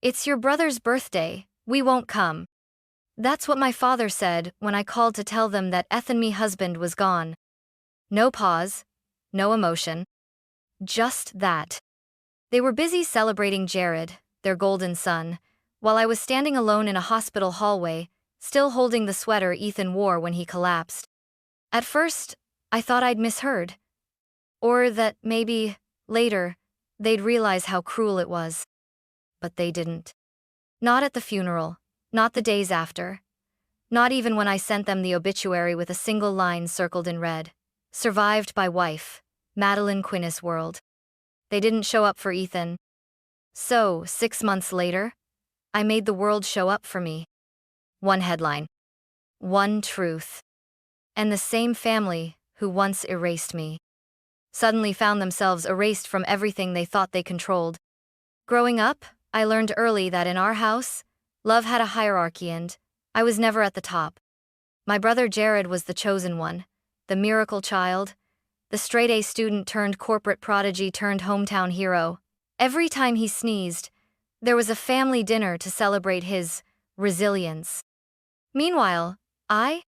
"It's your brother's birthday, we won't come." That's what my father said when I called to tell them that Ethan me husband was gone. No pause, no emotion. Just that. They were busy celebrating Jared, their golden son, while I was standing alone in a hospital hallway, still holding the sweater Ethan wore when he collapsed. At first, I thought I'd misheard. Or that maybe, later, they'd realize how cruel it was. But they didn't. Not at the funeral, not the days after. Not even when I sent them the obituary with a single line circled in red. Survived by wife, Madeline Quinnis World. They didn't show up for Ethan. So, 6 months later, I made the world show up for me. One headline. One truth. And the same family who once erased me suddenly found themselves erased from everything they thought they controlled. Growing up, I learned early that in our house, love had a hierarchy and I was never at the top. My brother Jared was the chosen one, the miracle child, the straight-A student turned corporate prodigy turned hometown hero. Every time he sneezed, there was a family dinner to celebrate his resilience. Meanwhile, I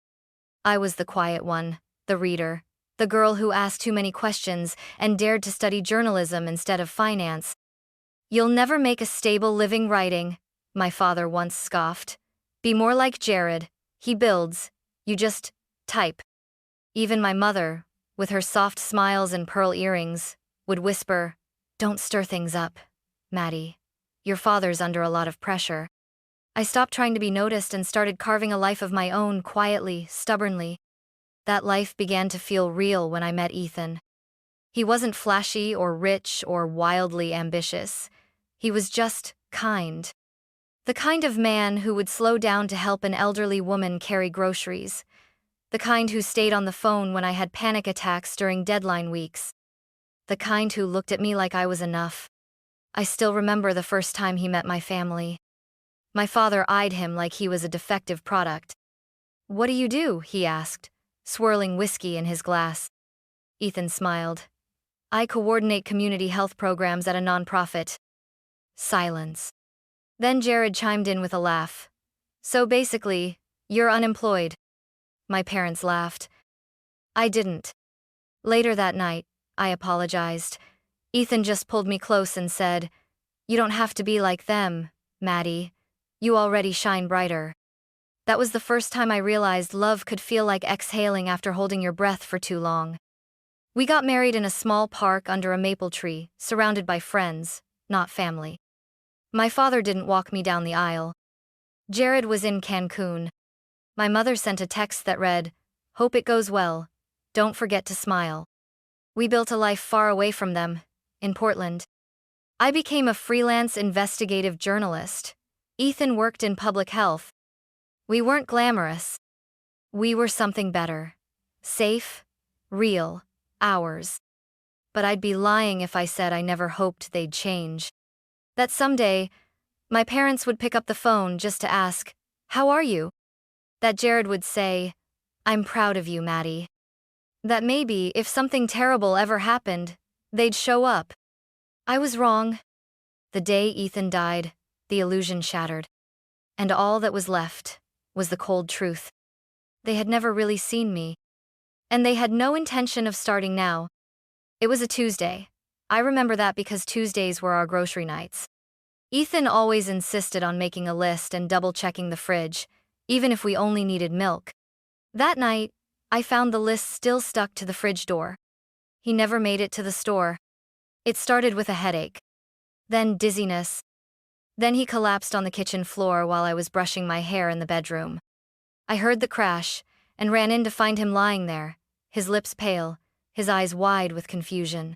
was the quiet one, the reader, the girl who asked too many questions and dared to study journalism instead of finance. "You'll never make a stable living writing," my father once scoffed. "Be more like Jared, he builds, you just type." Even my mother, with her soft smiles and pearl earrings, would whisper, "Don't stir things up, Maddie. Your father's under a lot of pressure." I stopped trying to be noticed and started carving a life of my own quietly, stubbornly. That life began to feel real when I met Ethan. He wasn't flashy or rich or wildly ambitious. He was just kind. The kind of man who would slow down to help an elderly woman carry groceries. The kind who stayed on the phone when I had panic attacks during deadline weeks. The kind who looked at me like I was enough. I still remember the first time he met my family. My father eyed him like he was a defective product. "What do you do?" he asked, swirling whiskey in his glass. Ethan smiled. "I coordinate community health programs at a nonprofit." Silence. Then Jared chimed in with a laugh. "So basically, you're unemployed." My parents laughed. I didn't. Later that night, I apologized. Ethan just pulled me close and said, "You don't have to be like them, Maddie. You already shine brighter." That was the first time I realized love could feel like exhaling after holding your breath for too long. We got married in a small park under a maple tree, surrounded by friends, not family. My father didn't walk me down the aisle. Jared was in Cancun. My mother sent a text that read, "Hope it goes well. Don't forget to smile." We built a life far away from them, in Portland. I became a freelance investigative journalist. Ethan worked in public health. We weren't glamorous. We were something better. Safe, real, ours. But I'd be lying if I said I never hoped they'd change. That someday, my parents would pick up the phone just to ask, "How are you?" That Jared would say, "I'm proud of you, Maddie." That maybe, if something terrible ever happened, they'd show up. I was wrong. The day Ethan died, the illusion shattered. And all that was left was the cold truth. They had never really seen me. And they had no intention of starting now. It was a Tuesday. I remember that because Tuesdays were our grocery nights. Ethan always insisted on making a list and double-checking the fridge, even if we only needed milk. That night, I found the list still stuck to the fridge door. He never made it to the store. It started with a headache. Then dizziness. Then he collapsed on the kitchen floor while I was brushing my hair in the bedroom. I heard the crash and ran in to find him lying there, his lips pale, his eyes wide with confusion.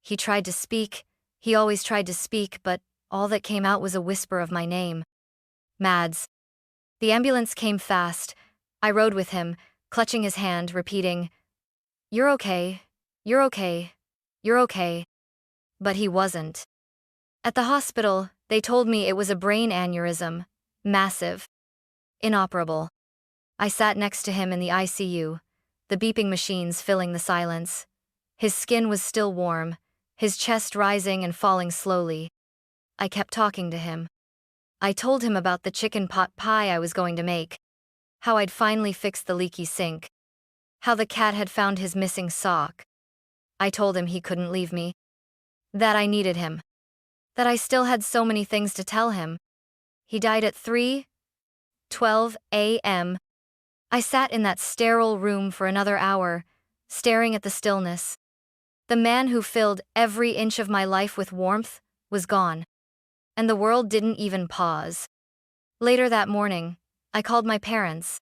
He tried to speak, he always tried to speak, but all that came out was a whisper of my name. Mads. The ambulance came fast. I rode with him, clutching his hand, repeating, "You're okay, you're okay, you're okay." But he wasn't. At the hospital, they told me it was a brain aneurysm, massive, inoperable. I sat next to him in the ICU, the beeping machines filling the silence. His skin was still warm, his chest rising and falling slowly. I kept talking to him. I told him about the chicken pot pie I was going to make, how I'd finally fixed the leaky sink, how the cat had found his missing sock. I told him he couldn't leave me, that I needed him, that I still had so many things to tell him. He died at 3:12 a.m. I sat in that sterile room for another hour, staring at the stillness. The man who filled every inch of my life with warmth was gone, and the world didn't even pause. Later that morning, I called my parents.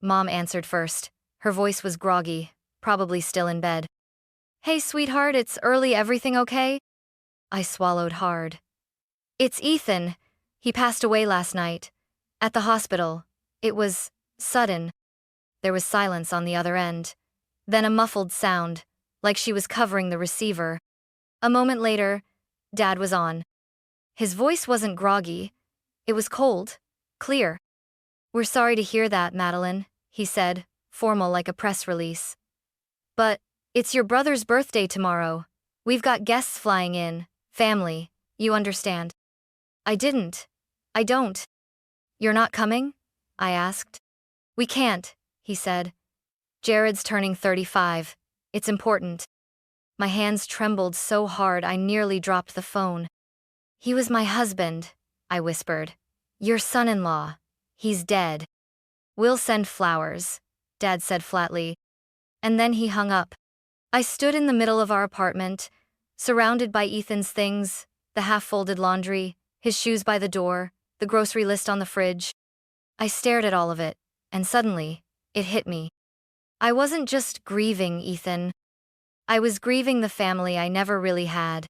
Mom answered first. Her voice was groggy, probably still in bed. "Hey, sweetheart, it's early, everything okay?" I swallowed hard. "It's Ethan. He passed away last night. At the hospital. It was sudden." There was silence on the other end. Then a muffled sound, like she was covering the receiver. A moment later, Dad was on. His voice wasn't groggy. It was cold, clear. "We're sorry to hear that, Madeline," he said, formal like a press release. "But it's your brother's birthday tomorrow. We've got guests flying in, family, you understand." I don't. "You're not coming?" I asked. "We can't," he said. "Jared's turning 35. It's important." My hands trembled so hard I nearly dropped the phone. "He was my husband," I whispered. "Your son-in-law. He's dead." "We'll send flowers," Dad said flatly. And then he hung up. I stood in the middle of our apartment, surrounded by Ethan's things, the half-folded laundry, his shoes by the door, the grocery list on the fridge. I stared at all of it, and suddenly, it hit me. I wasn't just grieving Ethan. I was grieving the family I never really had.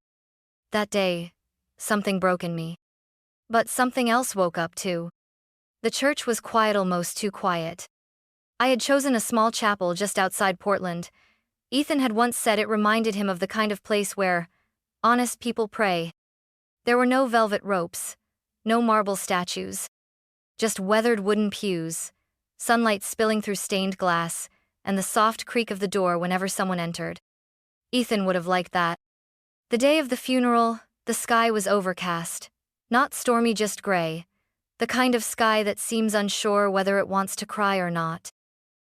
That day, something broke in me. But something else woke up too. The church was quiet, almost too quiet. I had chosen a small chapel just outside Portland. Ethan had once said it reminded him of the kind of place where honest people pray. There were no velvet ropes, no marble statues, just weathered wooden pews, sunlight spilling through stained glass, and the soft creak of the door whenever someone entered. Ethan would have liked that. The day of the funeral, the sky was overcast. Not stormy, just gray. The kind of sky that seems unsure whether it wants to cry or not.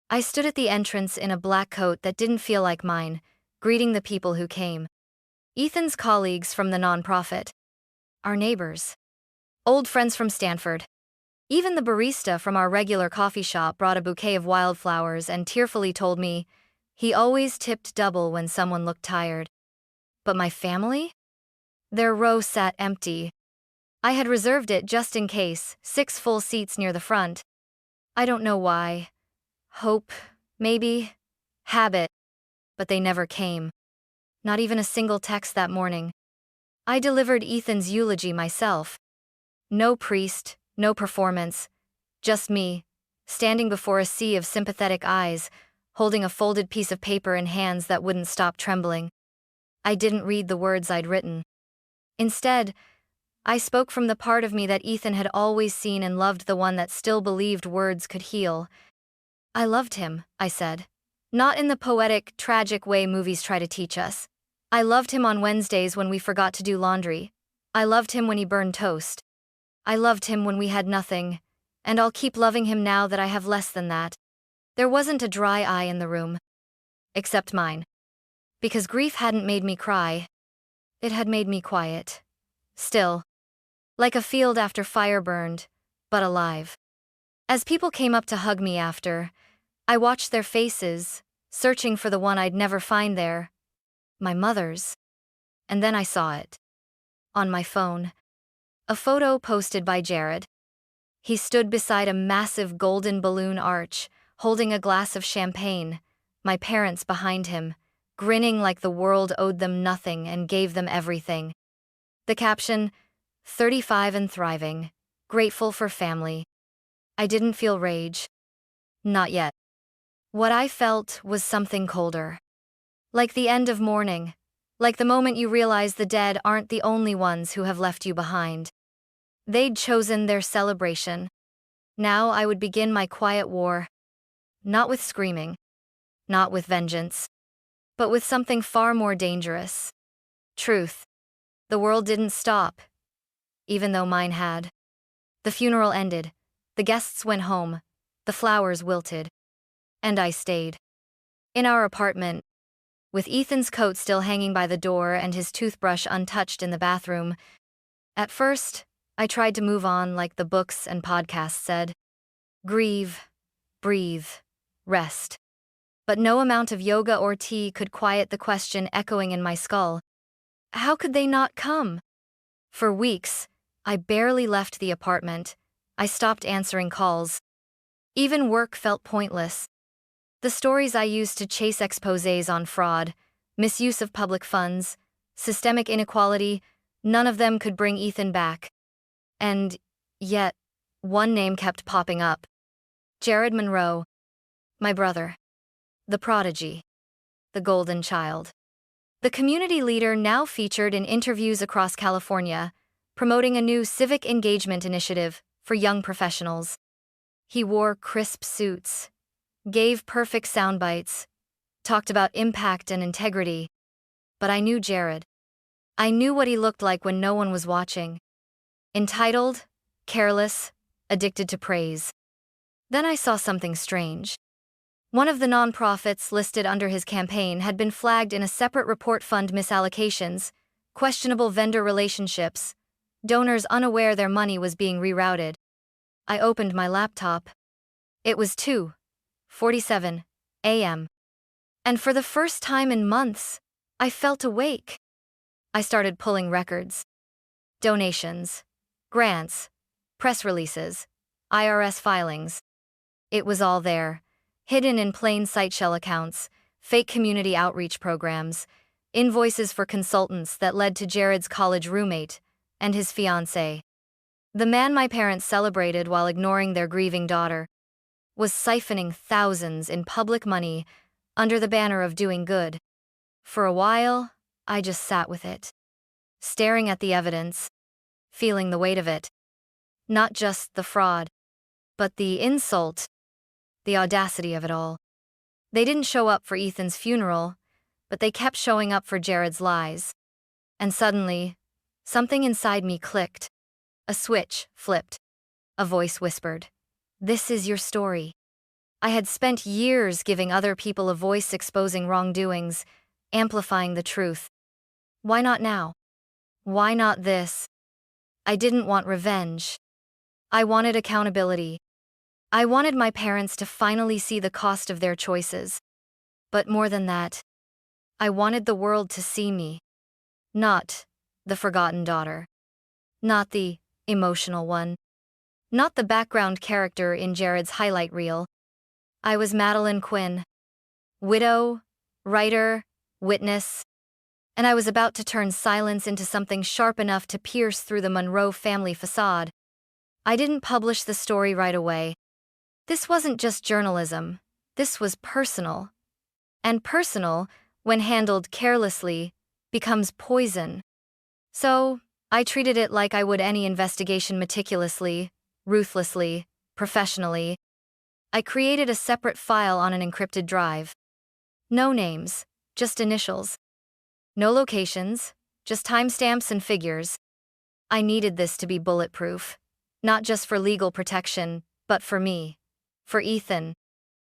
I stood at the entrance in a black coat that didn't feel like mine, greeting the people who came. Ethan's colleagues from the nonprofit. Our neighbors. Old friends from Stanford. Even the barista from our regular coffee shop brought a bouquet of wildflowers and tearfully told me he always tipped double when someone looked tired. But my family? Their row sat empty. I had reserved it just in case, 6 full seats near the front. I don't know why. Hope, maybe. Habit. But they never came. Not even a single text that morning. I delivered Ethan's eulogy myself. No priest, no performance. Just me, standing before a sea of sympathetic eyes, holding a folded piece of paper in hands that wouldn't stop trembling. I didn't read the words I'd written. Instead, I spoke from the part of me that Ethan had always seen and loved, the one that still believed words could heal. I loved him, I said. Not in the poetic, tragic way movies try to teach us. I loved him on Wednesdays when we forgot to do laundry. I loved him when he burned toast. I loved him when we had nothing, and I'll keep loving him now that I have less than that. There wasn't a dry eye in the room. Except mine. Because grief hadn't made me cry. It had made me quiet. Still. Like a field after fire burned, but alive. As people came up to hug me after, I watched their faces, searching for the one I'd never find there. My mother's. And then I saw it. On my phone. A photo posted by Jared. He stood beside a massive golden balloon arch, holding a glass of champagne, my parents behind him, grinning like the world owed them nothing and gave them everything. The caption, 35 and thriving, grateful for family. I didn't feel rage. Not yet. What I felt was something colder. Like the end of mourning. Like the moment you realize the dead aren't the only ones who have left you behind. They'd chosen their celebration. Now I would begin my quiet war. Not with screaming. Not with vengeance. But with something far more dangerous. Truth. The world didn't stop. Even though mine had. The funeral ended. The guests went home. The flowers wilted. And I stayed. In our apartment, with Ethan's coat still hanging by the door and his toothbrush untouched in the bathroom. At first, I tried to move on like the books and podcasts said. Grieve, breathe, rest. But no amount of yoga or tea could quiet the question echoing in my skull. How could they not come? For weeks, I barely left the apartment. I stopped answering calls. Even work felt pointless. The stories I used to chase exposés on fraud, misuse of public funds, systemic inequality, none of them could bring Ethan back. And yet, one name kept popping up. Jared Monroe. My brother. The prodigy. The golden child. The community leader now featured in interviews across California, promoting a new civic engagement initiative for young professionals. He wore crisp suits, gave perfect sound bites, talked about impact and integrity. But I knew Jared. I knew what he looked like when no one was watching. Entitled, careless, addicted to praise. Then I saw something strange. One of the nonprofits listed under his campaign had been flagged in a separate report: fund misallocations, questionable vendor relationships, donors unaware their money was being rerouted. I opened my laptop. It was 2:47 a.m. And for the first time in months, I felt awake. I started pulling records. Donations, grants, press releases, IRS filings. It was all there, hidden in plain sight: shell accounts, fake community outreach programs, invoices for consultants that led to Jared's college roommate and his fiancée. The man my parents celebrated while ignoring their grieving daughter was siphoning thousands in public money under the banner of doing good. For a while, I just sat with it, staring at the evidence, feeling the weight of it. Not just the fraud, but the insult, the audacity of it all. They didn't show up for Ethan's funeral, but they kept showing up for Jared's lies. And suddenly, something inside me clicked. A switch flipped. A voice whispered, "This is your story." I had spent years giving other people a voice, exposing wrongdoings, amplifying the truth. Why not now? Why not this? I didn't want revenge. I wanted accountability. I wanted my parents to finally see the cost of their choices. But more than that, I wanted the world to see me. Not the forgotten daughter. Not the emotional one. Not the background character in Jared's highlight reel. I was Madeline Quinn. Widow, writer, witness. And I was about to turn silence into something sharp enough to pierce through the Monroe family facade. I didn't publish the story right away. This wasn't just journalism. This was personal. And personal, when handled carelessly, becomes poison. So, I treated it like I would any investigation: meticulously, ruthlessly, professionally. I created a separate file on an encrypted drive. No names, just initials. No locations, just timestamps and figures. I needed this to be bulletproof. Not just for legal protection, but for me. For Ethan.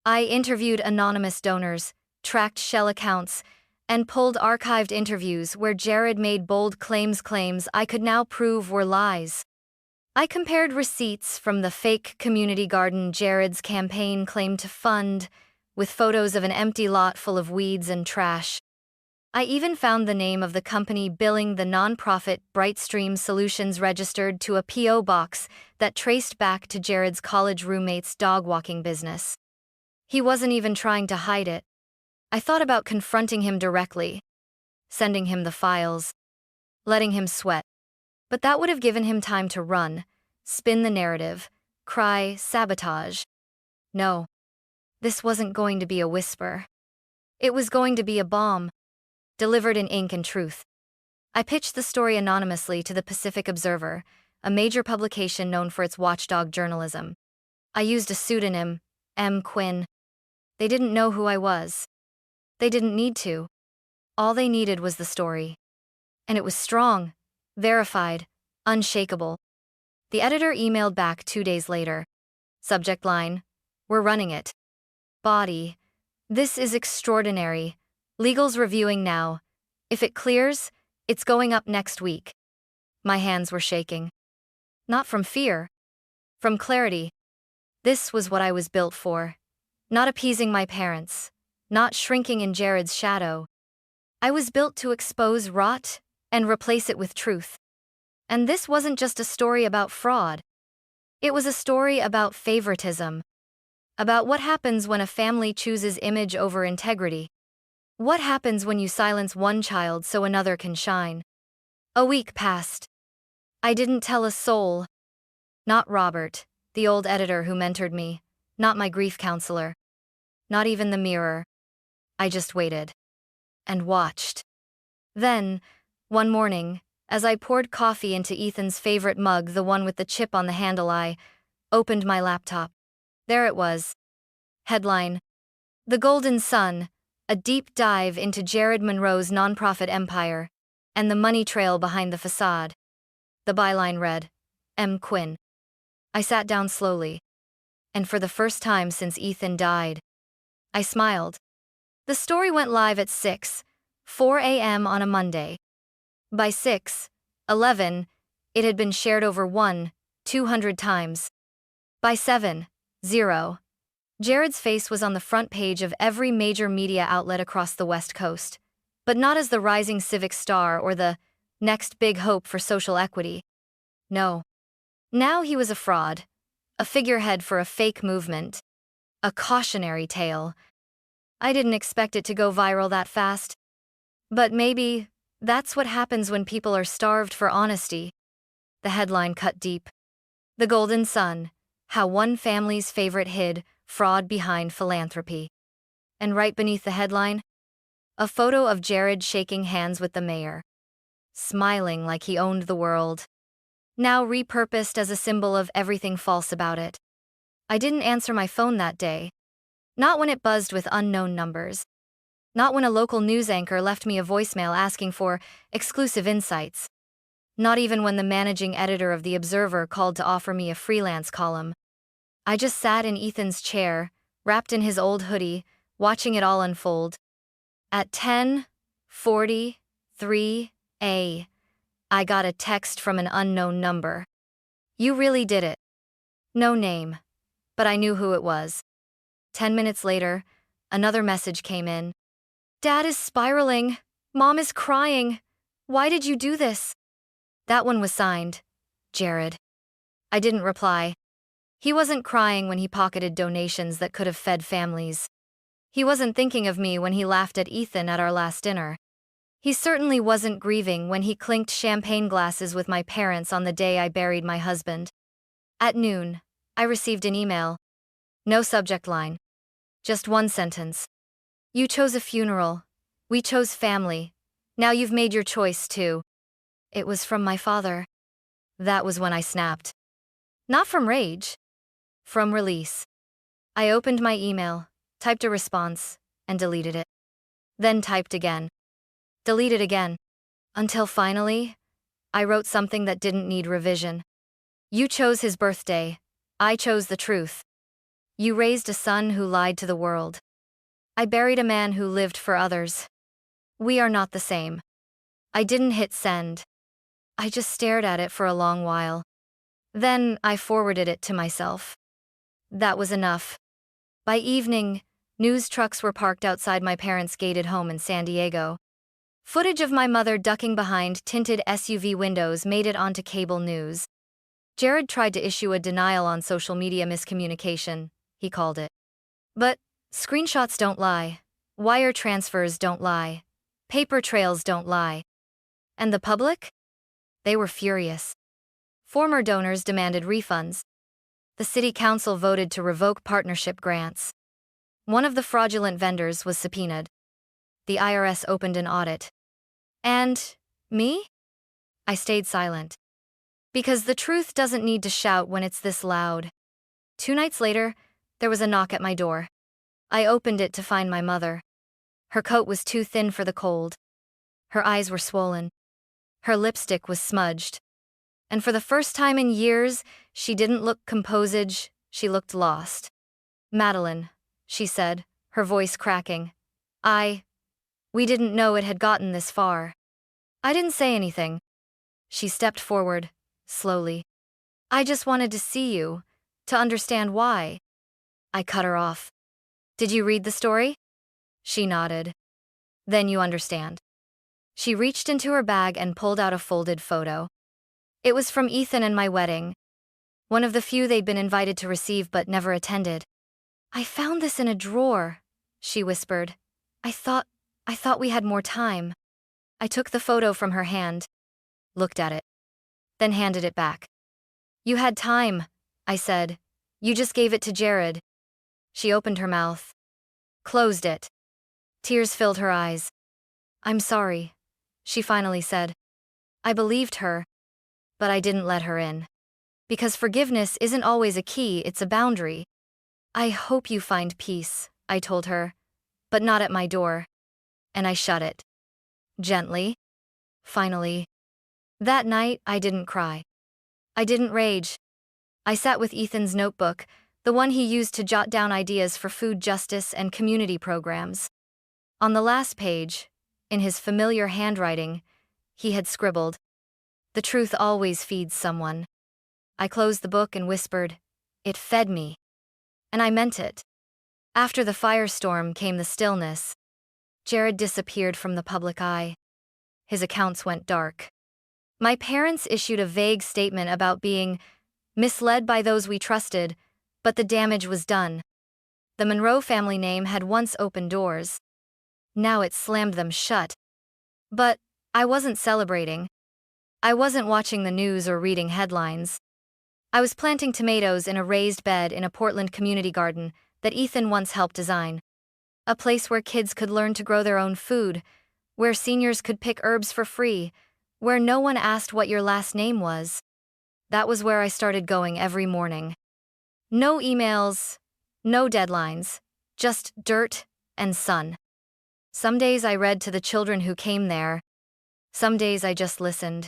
I interviewed anonymous donors, tracked shell accounts, and pulled archived interviews where Jared made bold claims I could now prove were lies. I compared receipts from the fake community garden Jared's campaign claimed to fund, with photos of an empty lot full of weeds and trash. I even found the name of the company billing the nonprofit Brightstream Solutions registered to a P.O. box that traced back to Jared's college roommate's dog walking business. He wasn't even trying to hide it. I thought about confronting him directly, sending him the files, letting him sweat. But that would have given him time to run, spin the narrative, cry sabotage. No, this wasn't going to be a whisper. It was going to be a bomb, delivered in ink and truth. I pitched the story anonymously to the Pacific Observer, a major publication known for its watchdog journalism. I used a pseudonym, M. Quinn. They didn't know who I was. They didn't need to. All they needed was the story. And it was strong, verified, unshakable. The editor emailed back 2 days later. Subject line: "We're running it." Body: "This is extraordinary. Legal's reviewing now. If it clears, it's going up next week." My hands were shaking. Not from fear. From clarity. This was what I was built for. Not appeasing my parents. Not shrinking in Jared's shadow. I was built to expose rot and replace it with truth. And this wasn't just a story about fraud. It was a story about favoritism. About what happens when a family chooses image over integrity. What happens when you silence one child so another can shine? A week passed. I didn't tell a soul. Not Robert, the old editor who mentored me. Not my grief counselor. Not even the mirror. I just waited. And watched. Then, one morning, as I poured coffee into Ethan's favorite mug, the one with the chip on the handle, I opened my laptop. There it was. Headline: "The Golden Sun, a deep dive into Jared Monroe's nonprofit empire, and the money trail behind the facade." The byline read, "M. Quinn." I sat down slowly. And for the first time since Ethan died, I smiled. The story went live at 6:04 a.m. on a Monday. By 6:11, it had been shared over 200 times. By 7:00, Jared's face was on the front page of every major media outlet across the West Coast, but not as the rising civic star or the next big hope for social equity. No. Now he was a fraud, a figurehead for a fake movement, a cautionary tale. I didn't expect it to go viral that fast. But maybe that's what happens when people are starved for honesty. The headline cut deep. "The Golden Sun, how one family's favorite hid fraud behind philanthropy." And right beneath the headline, a photo of Jared shaking hands with the mayor, smiling like he owned the world, now repurposed as a symbol of everything false about it. I didn't answer my phone that day. Not when it buzzed with unknown numbers. Not when a local news anchor left me a voicemail asking for exclusive insights. Not even when the managing editor of The Observer called to offer me a freelance column. I just sat in Ethan's chair, wrapped in his old hoodie, watching it all unfold. At 10:43 a.m, I got a text from an unknown number. "You really did it." No name, but I knew who it was. 10 minutes later, another message came in. "Dad is spiraling. Mom is crying. Why did you do this?" That one was signed, Jared. I didn't reply. He wasn't crying when he pocketed donations that could have fed families. He wasn't thinking of me when he laughed at Ethan at our last dinner. He certainly wasn't grieving when he clinked champagne glasses with my parents on the day I buried my husband. At noon, I received an email. No subject line. Just one sentence. "You chose a funeral. We chose family. Now you've made your choice too." It was from my father. That was when I snapped. Not from rage. From release. I opened my email, typed a response, and deleted it. Then typed again. Deleted again. Until finally, I wrote something that didn't need revision. "You chose his birthday. I chose the truth. You raised a son who lied to the world. I buried a man who lived for others. We are not the same." I didn't hit send. I just stared at it for a long while. Then I forwarded it to myself. That was enough. By evening, news trucks were parked outside my parents' gated home in San Diego. Footage of my mother ducking behind tinted SUV windows made it onto cable news. Jared tried to issue a denial on social media miscommunication, he called it. But screenshots don't lie. Wire transfers don't lie. Paper trails don't lie. And the public? They were furious. Former donors demanded refunds. The city council voted to revoke partnership grants. One of the fraudulent vendors was subpoenaed. The IRS opened an audit. And me? I stayed silent. Because the truth doesn't need to shout when it's this loud. 2 nights later, there was a knock at my door. I opened it to find my mother. Her coat was too thin for the cold. Her eyes were swollen. Her lipstick was smudged. And for the first time in years, she didn't look composed, she looked lost. Madeline, she said, her voice cracking. We didn't know it had gotten this far. I didn't say anything. She stepped forward, slowly. I just wanted to see you, to understand why. I cut her off. Did you read the story? She nodded. Then you understand. She reached into her bag and pulled out a folded photo. It was from Ethan and my wedding, one of the few they'd been invited to receive but never attended. I found this in a drawer, she whispered. I thought we had more time. I took the photo from her hand, looked at it, then handed it back. You had time, I said. You just gave it to Jared. She opened her mouth, closed it. Tears filled her eyes. I'm sorry, she finally said. I believed her, but I didn't let her in. Because forgiveness isn't always a key, it's a boundary. I hope you find peace, I told her, but not at my door. And I shut it. Gently. Finally. That night, I didn't cry. I didn't rage. I sat with Ethan's notebook, the one he used to jot down ideas for food justice and community programs. On the last page, in his familiar handwriting, he had scribbled, "The truth always feeds someone." I closed the book and whispered, "It fed me." And I meant it. After the firestorm came the stillness. Jared disappeared from the public eye. His accounts went dark. My parents issued a vague statement about being misled by those we trusted, but the damage was done. The Monroe family name had once opened doors. Now it slammed them shut. But I wasn't celebrating. I wasn't watching the news or reading headlines. I was planting tomatoes in a raised bed in a Portland community garden that Ethan once helped design. A place where kids could learn to grow their own food, where seniors could pick herbs for free, where no one asked what your last name was. That was where I started going every morning. No emails, no deadlines, just dirt and sun. Some days I read to the children who came there. Some days I just listened.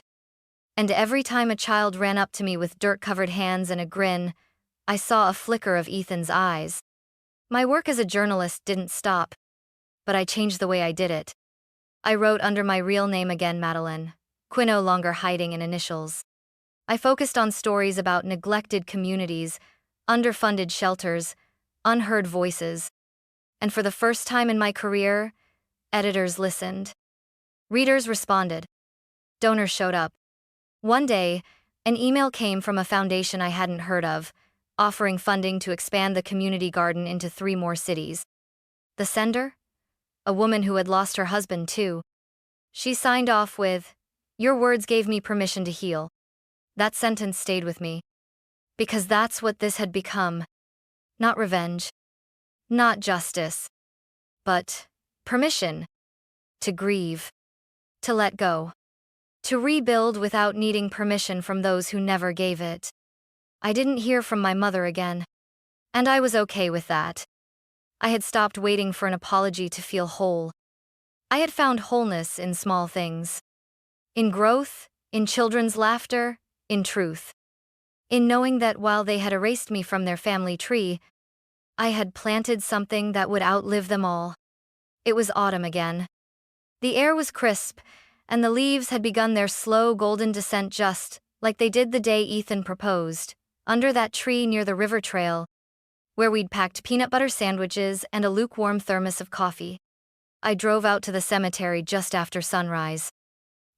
And every time a child ran up to me with dirt-covered hands and a grin, I saw a flicker of Ethan's eyes. My work as a journalist didn't stop, but I changed the way I did it. I wrote under my real name again, Madeline, no longer hiding in initials. I focused on stories about neglected communities, underfunded shelters, unheard voices. And for the first time in my career, editors listened. Readers responded. Donors showed up. One day, an email came from a foundation I hadn't heard of, offering funding to expand the community garden into 3 more cities. The sender? A woman who had lost her husband too. She signed off with, "Your words gave me permission to heal." That sentence stayed with me. Because that's what this had become. Not revenge. Not justice. But permission. To grieve. To let go. To rebuild without needing permission from those who never gave it. I didn't hear from my mother again. And I was okay with that. I had stopped waiting for an apology to feel whole. I had found wholeness in small things. In growth, in children's laughter, in truth. In knowing that while they had erased me from their family tree, I had planted something that would outlive them all. It was autumn again. The air was crisp, and the leaves had begun their slow golden descent just like they did the day Ethan proposed, under that tree near the river trail, where we'd packed peanut butter sandwiches and a lukewarm thermos of coffee. I drove out to the cemetery just after sunrise.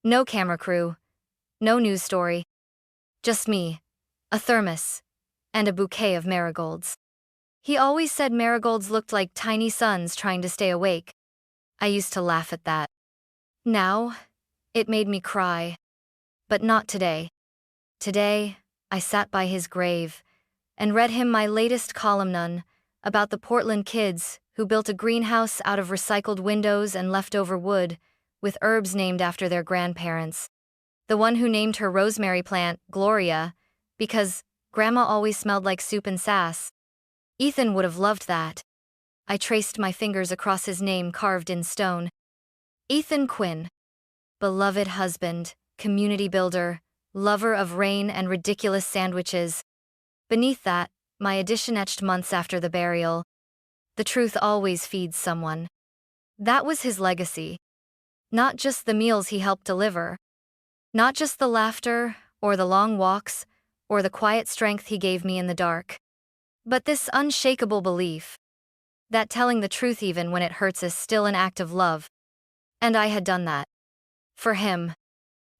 No camera crew, no news story. Just me, a thermos, and a bouquet of marigolds. He always said marigolds looked like tiny suns trying to stay awake. I used to laugh at that. Now, it made me cry. But not today. Today, I sat by his grave and read him my latest column about the Portland kids who built a greenhouse out of recycled windows and leftover wood, with herbs named after their grandparents. The one who named her rosemary plant Gloria, because Grandma always smelled like soup and sass. Ethan would have loved that. I traced my fingers across his name carved in stone. Ethan Quinn. Beloved husband, community builder, lover of rain and ridiculous sandwiches. Beneath that, my addition etched months after the burial. The truth always feeds someone. That was his legacy. Not just the meals he helped deliver. Not just the laughter, or the long walks, or the quiet strength he gave me in the dark. But this unshakable belief that telling the truth even when it hurts is still an act of love. And I had done that. For him.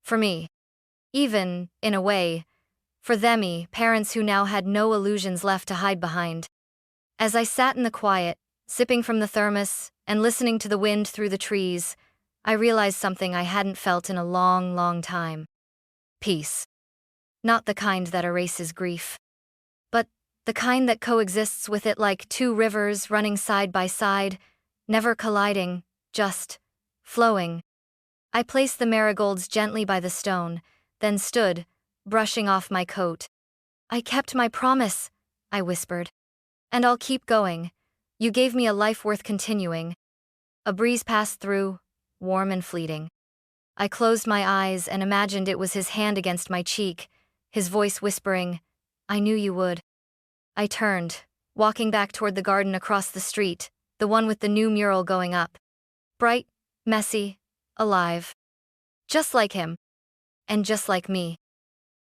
For me. Even, in a way, for themy, parents who now had no illusions left to hide behind. As I sat in the quiet, sipping from the thermos, and listening to the wind through the trees, I realized something I hadn't felt in a long, long time. Peace. Not the kind that erases grief, but the kind that coexists with it like two rivers running side by side, never colliding, just flowing. I placed the marigolds gently by the stone, then stood, brushing off my coat. I kept my promise, I whispered. And I'll keep going. You gave me a life worth continuing. A breeze passed through, warm and fleeting. I closed my eyes and imagined it was his hand against my cheek, his voice whispering, "I knew you would." I turned, walking back toward the garden across the street, the one with the new mural going up. Bright, messy, alive. Just like him. And just like me.